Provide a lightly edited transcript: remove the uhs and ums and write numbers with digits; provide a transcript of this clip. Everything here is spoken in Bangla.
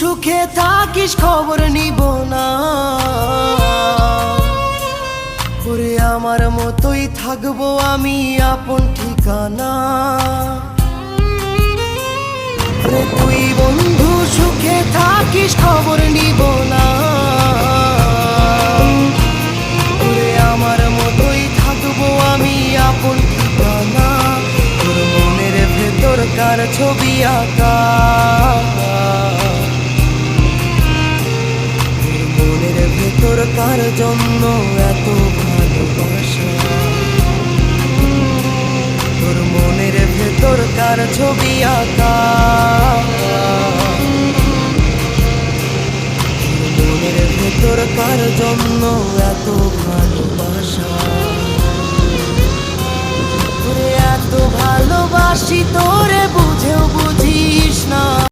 সুখে থাকিস খবর নিব না, ওরে আমার মতোই থাকবো আমি আপন ঠিকানা। ওরে তুই বন্ধু সুখে থাকিস খবর নিব না, ওরে আমার মতোই থাকবো আমি আপন ঠিকানা। তোর মনের ভেতর কার ছবি আঁকা, তোর কার জন্য এত ভালোবাসা, তোর মনের ভেতর কার ছবি আঁকা।